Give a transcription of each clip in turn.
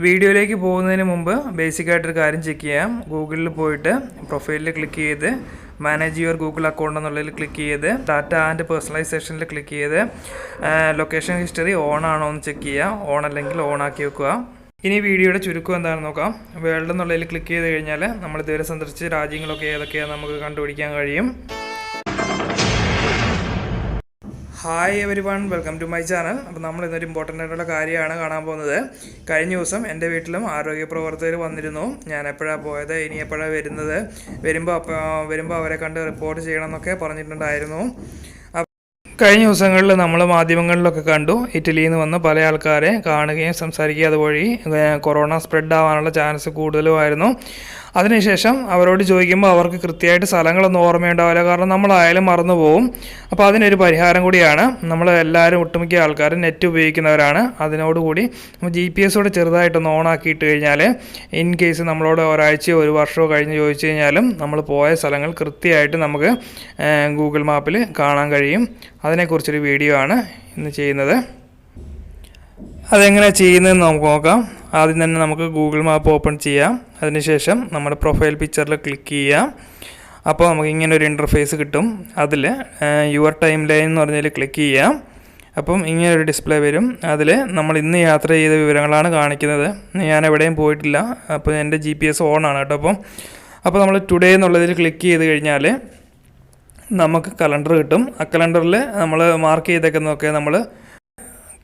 വീഡിയോയിലേക്ക് പോകുന്നതിന് മുമ്പ് ബേസിക്കായിട്ടൊരു കാര്യം ചെക്ക് ചെയ്യാം. ഗൂഗിളിൽ പോയിട്ട് പ്രൊഫൈലിൽ ക്ലിക്ക് ചെയ്ത് മാനേജ് യുവർ ഗൂഗിൾ അക്കൗണ്ട് എന്നുള്ളതിൽ ക്ലിക്ക് ചെയ്ത് ഡാറ്റ ആൻഡ് പേഴ്സണലൈസേഷനിൽ ക്ലിക്ക് ചെയ്ത് ലൊക്കേഷൻ ഹിസ്റ്ററി ഓൺ ആണോ എന്ന് ചെക്ക് ചെയ്യുക. ഓൺ അല്ലെങ്കിൽ ഓൺ ആക്കി വെക്കുക. ഇനി വീഡിയോയുടെ ചുരുക്കം എന്താണെന്ന് നോക്കാം. വേൾഡ് എന്നുള്ളതിൽ ക്ലിക്ക് ചെയ്ത് കഴിഞ്ഞാൽ നമ്മൾ ഇതുവരെ സന്ദർശിച്ച രാജ്യങ്ങളൊക്കെ ഏതൊക്കെയാണെന്ന് നമുക്ക് കണ്ടുപിടിക്കാൻ കഴിയും. Hi everyone, welcome to my channel. അപ്പോൾ നമ്മൾ ഇന്നൊരു ഇമ്പോർട്ടൻ്റ് ആയിട്ടുള്ള കാര്യമാണ് കാണാൻ പോകുന്നത്. കഴിഞ്ഞ ദിവസം എൻ്റെ വീട്ടിലും ആരോഗ്യ പ്രവർത്തകർ വന്നിരുന്നു. ഞാൻ എപ്പോഴാണ് പോയത്, ഇനി എപ്പോഴാണ് വരുന്നത്, വരുമ്പോൾ അവരെ കണ്ട് റിപ്പോർട്ട് ചെയ്യണമെന്നൊക്കെ പറഞ്ഞിട്ടുണ്ടായിരുന്നു. കഴിഞ്ഞ ദിവസങ്ങളിൽ നമ്മൾ മാധ്യമങ്ങളിലൊക്കെ കണ്ടു, ഇറ്റലിയിൽ നിന്ന് വന്ന പല ആൾക്കാരെ കാണുകയും സംസാരിക്കുകയും അതുവഴി കൊറോണ സ്പ്രെഡ് ആവാനുള്ള ചാൻസ് കൂടുതലുമായിരുന്നു. അതിനുശേഷം അവരോട് ചോദിക്കുമ്പോൾ അവർക്ക് കൃത്യമായിട്ട് സ്ഥലങ്ങളൊന്നും ഓർമ്മയുണ്ടാവില്ല, കാരണം നമ്മളായാലും മറന്നു പോകും. അപ്പോൾ അതിനൊരു പരിഹാരം കൂടിയാണ്. നമ്മൾ എല്ലാവരും ഒട്ടുമിക്ക ആൾക്കാരും നെറ്റ് ഉപയോഗിക്കുന്നവരാണ്. അതിനോടുകൂടി GPS ചെറുതായിട്ടൊന്ന് ഓണാക്കിയിട്ട് കഴിഞ്ഞാൽ ഇൻ കേസ് നമ്മളോട് ഒരാഴ്ചയോ ഒരു വർഷമോ കഴിഞ്ഞ് ചോദിച്ചു കഴിഞ്ഞാലും നമ്മൾ പോയ സ്ഥലങ്ങൾ കൃത്യമായിട്ട് നമുക്ക് ഗൂഗിൾ മാപ്പിൽ കാണാൻ കഴിയും. അതിനെക്കുറിച്ചൊരു വീഡിയോ ആണ് ഇന്ന് ചെയ്യുന്നത്. അതെങ്ങനെ ചെയ്യുന്നതെന്ന് നമുക്ക് നോക്കാം. ആദ്യം തന്നെ നമുക്ക് ഗൂഗിൾ മാപ്പ് ഓപ്പൺ ചെയ്യാം. അതിനുശേഷം നമ്മുടെ പ്രൊഫൈൽ പിക്ചറിൽ ക്ലിക്ക് ചെയ്യാം. അപ്പോൾ നമുക്ക് ഇങ്ങനെ ഒരു ഇൻ്റർഫേസ് കിട്ടും. അതിൽ യുവർ ടൈം ലൈൻ എന്ന് പറഞ്ഞതിൽ ക്ലിക്ക് ചെയ്യാം. അപ്പം ഇങ്ങനൊരു ഡിസ്പ്ലേ വരും. അതിൽ നമ്മൾ ഇന്ന് യാത്ര ചെയ്ത വിവരങ്ങളാണ് കാണിക്കുന്നത്. ഞാൻ എവിടെയും പോയിട്ടില്ല. അപ്പോൾ എൻ്റെ GPS ഓൺ ആണ് കേട്ടോ. അപ്പോൾ നമ്മൾ ടുഡേ എന്നുള്ളതിൽ ക്ലിക്ക് ചെയ്ത് കഴിഞ്ഞാൽ നമുക്ക് കലണ്ടർ കിട്ടും. ആ കലണ്ടറിൽ നമ്മൾ മാർക്ക് ചെയ്തേക്കുന്നതൊക്കെ നമ്മൾ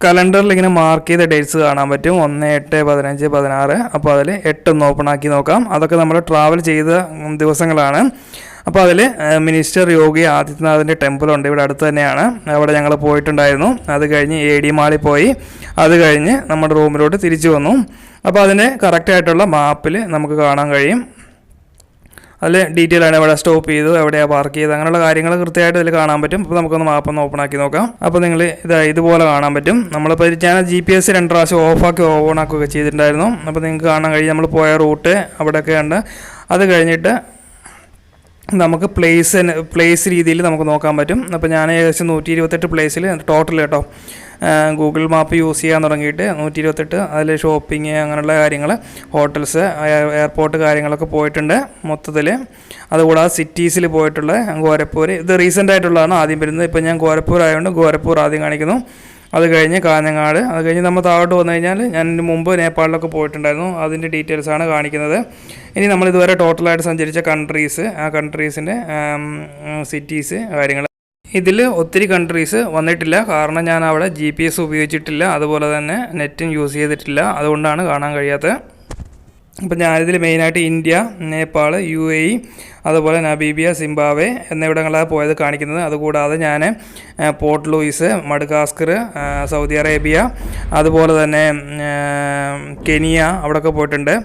കലണ്ടറിൽ ഇങ്ങനെ മാർക്ക് ചെയ്ത ഡേറ്റ്സ് കാണാൻ പറ്റും. 1, 8, 15, 16. അപ്പോൾ അതിൽ 8 ഒന്ന് ഓപ്പൺ ആക്കി നോക്കാം. അതൊക്കെ നമ്മൾ ട്രാവൽ ചെയ്ത ദിവസങ്ങളാണ്. അപ്പോൾ അതിൽ മിനിസ്റ്റർ യോഗി ആദിത്യനാഥിൻ്റെ ടെമ്പിളുണ്ട്, ഇവിടെ അടുത്ത് തന്നെയാണ്. അവിടെ ഞങ്ങൾ പോയിട്ടുണ്ടായിരുന്നു. അത് കഴിഞ്ഞ് AD മാളിൽ പോയി. അത് കഴിഞ്ഞ് നമ്മുടെ റൂമിലോട്ട് തിരിച്ചു വന്നു. അപ്പോൾ അതിൻ്റെ കറക്റ്റായിട്ടുള്ള മാപ്പിൽ നമുക്ക് കാണാൻ കഴിയും. അതിൽ ഡീറ്റെയിൽ ആണ് എവിടെ സ്റ്റോപ്പ് ചെയ്തു, എവിടെയാണ് പാർക്ക് ചെയ്ത്, അങ്ങനെയുള്ള കാര്യങ്ങൾ കൃത്യമായിട്ട് ഇതിൽ കാണാൻ പറ്റും. അപ്പോൾ നമുക്കൊന്ന് മാപ്പൊന്ന് ഓപ്പൺ ആക്കി നോക്കാം. അപ്പോൾ നിങ്ങൾ ഇതുപോലെ കാണാൻ പറ്റും. നമ്മളിപ്പോൾ ഞാൻ GPS 2 പ്രാവശ്യം ഓഫാക്കി ഓണാക്കുകയൊക്കെ ചെയ്തിട്ടുണ്ടായിരുന്നു. അപ്പോൾ നിങ്ങൾക്ക് കാണാൻ കഴിയും നമ്മൾ പോയ റൂട്ട് അവിടെയൊക്കെ ഉണ്ട്. അത് കഴിഞ്ഞിട്ട് നമുക്ക് പ്ലേസ് രീതിയിൽ നമുക്ക് നോക്കാൻ പറ്റും. അപ്പോൾ ഞാൻ ഏകദേശം 128 പ്ലേസിൽ ടോട്ടൽ കേട്ടോ ഗൂഗിൾ മാപ്പ് യൂസ് ചെയ്യാൻ തുടങ്ങിയിട്ട് 128. അതിൽ ഷോപ്പിംഗ് അങ്ങനെയുള്ള കാര്യങ്ങൾ, ഹോട്ടൽസ്, എയർപോർട്ട് കാര്യങ്ങളൊക്കെ പോയിട്ടുണ്ട് മൊത്തത്തിൽ. അതുകൂടാതെ സിറ്റീസിൽ പോയിട്ടുള്ള ഗോരഖ്പൂർ, ഇത് റീസെൻ്റ് ആയിട്ടുള്ളതാണ് ആദ്യം വരുന്നത്. ഇപ്പോൾ ഞാൻ ഗോരഖ്പൂർ ആയതുകൊണ്ട് ഗോരഖ്പൂർ ആദ്യം കാണിക്കുന്നു. അത് കഴിഞ്ഞ് കാഞ്ഞങ്ങാട്, അത് കഴിഞ്ഞ് നമ്മൾ താഴോട്ട് വന്നു കഴിഞ്ഞാൽ ഞാൻ മുമ്പ് നേപ്പാളിലൊക്കെ പോയിട്ടുണ്ടായിരുന്നു. അതിൻ്റെ ഡീറ്റെയിൽസാണ് കാണിക്കുന്നത്. ഇനി നമ്മൾ ഇതുവരെ ടോട്ടലായിട്ട് സഞ്ചരിച്ച കൺട്രീസ്, ആ കൺട്രീസിൻ്റെ സിറ്റീസ് കാര്യങ്ങൾ. ഇതിൽ ഒത്തിരി കൺട്രീസ് വന്നിട്ടില്ല, കാരണം ഞാൻ അവിടെ GPS ഉപയോഗിച്ചിട്ടില്ല, അതുപോലെ തന്നെ നെറ്റും യൂസ് ചെയ്തിട്ടില്ല. അതുകൊണ്ടാണ് കാണാൻ കഴിയാത്തത്. അപ്പോൾ ഞാനിതിൽ മെയിനായിട്ട് ഇന്ത്യ, നേപ്പാൾ, UAE, അതുപോലെ നമീബിയ, സിംബാബ്വെ എന്നിവിടങ്ങളാണ് പോയത് കാണിക്കുന്നത്. അതുകൂടാതെ ഞാൻ port Luis, Madagascar, Saudi Arabia, അതുപോലെ തന്നെ കെനിയ അവിടെയൊക്കെ പോയിട്ടുണ്ട്.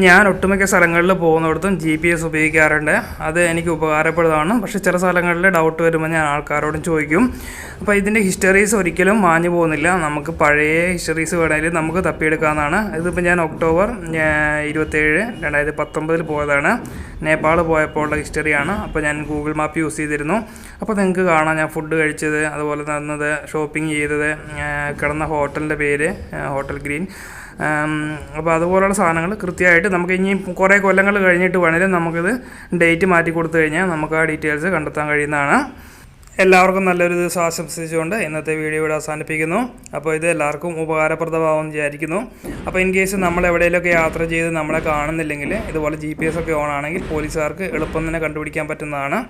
ഞാൻ ഒട്ടുമിക്ക സ്ഥലങ്ങളിൽ പോകുന്നിടത്തും GPS ഉപയോഗിക്കാറുണ്ട്. അത് എനിക്ക് ഉപകാരപ്രദമാണ്. പക്ഷേ ചില സ്ഥലങ്ങളിൽ ഡൗട്ട് വരുമ്പോൾ ഞാൻ ആൾക്കാരോടും ചോദിക്കും. അപ്പോൾ ഇതിൻ്റെ ഹിസ്റ്ററീസ് ഒരിക്കലും മാഞ്ഞു പോകുന്നില്ല. നമുക്ക് പഴയ ഹിസ്റ്ററീസ് വേണമെങ്കിൽ നമുക്ക് തപ്പിയെടുക്കാവുന്നതാണ്. ഇതിപ്പോൾ ഞാൻ ഒക്ടോബർ 27, 2019 പോയതാണ്. നേപ്പാൾ പോയപ്പോൾ ഉള്ള ഹിസ്റ്ററിയാണ്. അപ്പോൾ ഞാൻ ഗൂഗിൾ മാപ്പ് യൂസ് ചെയ്തിരുന്നു. അപ്പോൾ നിങ്ങൾക്ക് കാണാം ഞാൻ ഫുഡ് കഴിച്ചത്, അതുപോലെ തന്നത്, ഷോപ്പിംഗ് ചെയ്തത്, കിടന്ന ഹോട്ടലിൻ്റെ പേര് ഹോട്ടൽ ഗ്രീൻ. അപ്പോൾ അതുപോലുള്ള സാധനങ്ങൾ കൃത്യമായിട്ട് നമുക്ക് ഇനി കുറേ കൊല്ലങ്ങൾ കഴിഞ്ഞിട്ട് വേണമെങ്കിലും നമുക്കിത് ഡേറ്റ് മാറ്റി കൊടുത്തു കഴിഞ്ഞാൽ നമുക്ക് ആ ഡീറ്റെയിൽസ് കണ്ടെത്താൻ കഴിയുന്നതാണ്. എല്ലാവർക്കും നല്ലൊരു ദിവസം ആശംസിച്ചുകൊണ്ട് ഇന്നത്തെ വീഡിയോ ഇവിടെ അവസാനിപ്പിക്കുന്നു. അപ്പോൾ ഇത് എല്ലാവർക്കും ഉപകാരപ്രദമാകുമെന്ന് വിചാരിക്കുന്നു. അപ്പോൾ ഇൻ കേസ് നമ്മൾ എവിടെയെങ്കിലുമൊക്കെ യാത്ര ചെയ്ത് നമ്മളെ കാണുന്നില്ലെങ്കിൽ ഇതുപോലെ GPS ഓൺ ആണെങ്കിൽ പോലീസുകാർക്ക് എളുപ്പം തന്നെ കണ്ടുപിടിക്കാൻ പറ്റുന്നതാണ്.